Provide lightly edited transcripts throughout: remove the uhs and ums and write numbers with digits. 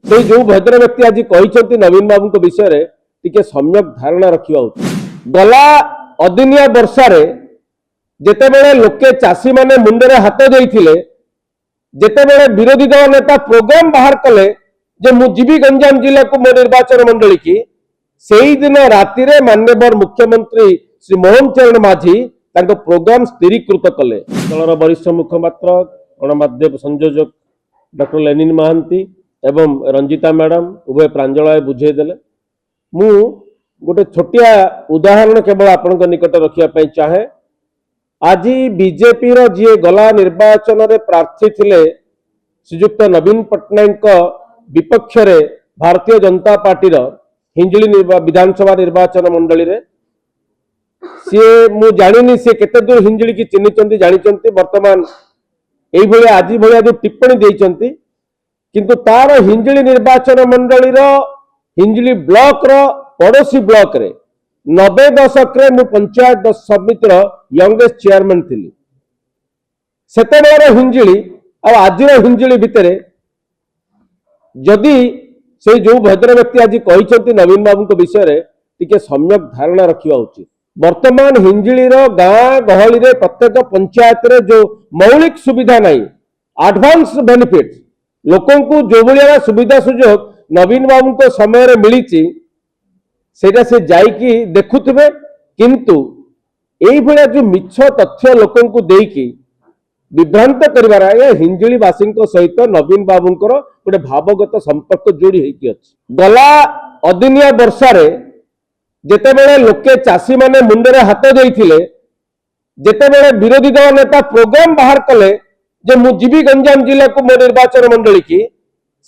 से जो भद्र व्यक्ति आज कहते नवीन बाबू को विषय रे टिके सम्यक धारणा रखा गला अदिनिया वर्षा जितेबले लोके चाषी माने मुंडे हाथ देते जितेबले विरोधी दल नेता प्रोग्राम बाहर कले जे मु जीवी गंजाम जिला को मो निर्वाचन मंडली की सही दिन राति माननीय मुख्यमंत्री श्री मोहन चरण माझी प्रोग्राम स्थिरीकृत कले। दलर वरिष्ठ मुखपात्र गणमाध्यम संयोजक डॉक्टर लेनिन महांती एवं रंजिता मैडम उभय प्रांजल बुझेदेले। मु गोटे छोटिया उदाहरण केवल आपण निकट रखा चाहे। आज बीजेपी जी गला निर्वाचन रे प्रार्थी थिले श्रीजुक्त नवीन पट्टनायक विपक्ष रे भारतीय जनता पार्टी हिंजली विधानसभा निर्वाचन मंडली रे सी मु जानी सी केते दूर हिंजली की चिन्हिचंती जानिचंती वर्तमान एई भलिया आज भलिया जो टिप्पणी देइचंती किंतु तार हिंजली निर्वाचन मंडली रो हिंजली ब्लॉक रो पड़ोसी ब्लॉक रे 90 दशक रे मु पंचायत समिति रो यंगेस्ट चेयरमैन थिली। सेतेबेर हिंजली आ आजिर हिंजली भितरे जदि से जो भद्र व्यक्ति आज कहते नवीन बाबू को विषय रे टिके सम्यक धारणा रखा उचित। वर्तमान हिंजली गाँ गहली रे प्रत्येक पंचायत रे जो मौलिक सुविधा नहीं एडवांस बेनिफिट लोकों को जो भाया सुविधा सुजोग नवीन बाबू को समय मिली सेटा से जाइकी देखुथिबे किंतु एई भलिया जो मिछ तथ्य लोकों को देकी विभ्रांत करिवार हिंजली वासी सहित नवीन बाबूंकर गोटे भावगत संपर्क जोड़ी होती अच्छी। गला अदिनिया वर्षा जितेबले लोके चाषी माने मुंडे हाथ देते जितेबले विरोधी दल नेता प्रोग्राम बाहर कले जे मु जीवी गंजाम जिला को मो निर्वाचन मंडली की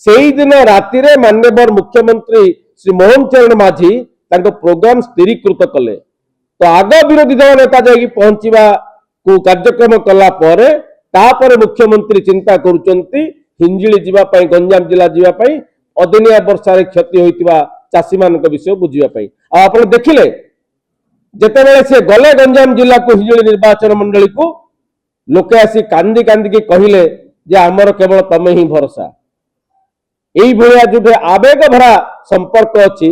सही दिन राति माननीय मुख्यमंत्री श्री मोहन चरण माझी प्रोग्राम स्थिरीकृत कले। तो आग विरोधी दल नेता जाकि पहुंचवा को कार्यक्रम कला तापर मुख्यमंत्री चिंता करुचंती हिंजली जीवाई गंजाम जिला जीवाई अदिनिया वर्षा क्षति होता चाषी मान विषय बुझापी आप देखिले जितेबले से गले गंजाम जिला को हिंजली निर्वाचन मंडली को लोके आसी कांदी कांदी कहले जे आमर केवल तमे ही भरोसा यही भाया जो आवेग भरा संपर्क अच्छी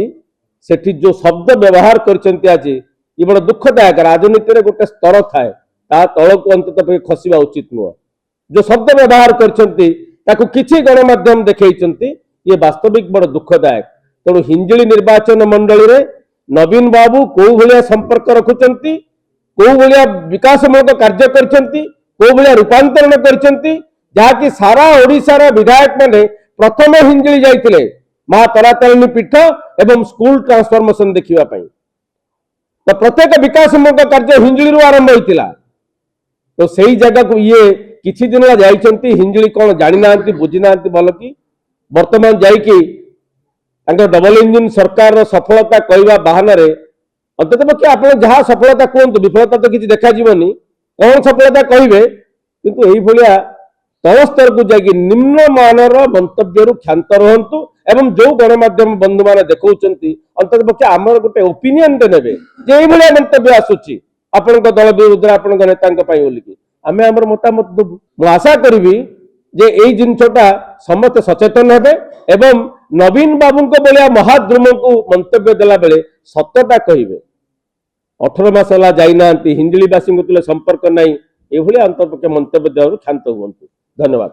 सेठी जो शब्द व्यवहार करछंती आज ये बड़ा दुखदायक। राजनीति रे गोटे स्तर थाए ता तल को अंत खसवा उचित नुह। जो शब्द व्यवहार करछंती ताकू किछि गणमाध्यम देखैछंती ये वास्तविक बड़ा दुखदायक। तेणु हिंजली निर्वाचन मंडली रे नवीन बाबू को भलिया संपर्क रखुचंती को भलिया विकासमूलक कार्य करछंती को भलिया रूपांतरण करछंती जहाँकि सारा ओडिशा रा विधायक माने प्रथम हिंजली जाइथिले मां तारातारिणी पीठ एवं स्कूल ट्रांसफॉर्मेशन देखिबा पई। तो प्रत्येक विकासमूलक कार्य हिंजली रु आरंभ होइतिला। तो सही जगह को ये किछि दिन जाइछंती हिंजली कोन जानि नांती बुझि नांती भल की वर्तमान जाइकी डबल इंजिन सरकार सफलता कहवा बाहन अंत पक्षे आप जहाँ सफलता कहतु विफलता तो किसी देखा जीवनी कौन सफलता कहे किंतु यही भाया तल स्तर को जाकि निम्न मानर मंतव्य क्षांत रुहतु एवं जो गणमाध्यम बंधु मैंने देखा अंत पक्षे आमर गोटे ओपिनियन ने भाया मंतव्य आसूची आपण दल विरुद्ध आपण नेता बोलिकी आम आम मतामत देवु। मु आशा करी जे यही जिनटा समस्त सचेतन हेबे एवं नवीन बाबू भाया महाद्रुम को मंतव्य देला बेले सत्यता कहिबे। 18 मास होला जाइना हिंजलीवासी तुले संपर्क नहीं ये अंतर्पक्ष मंतव्य देवर क्षांत हुआ। धन्यवाद।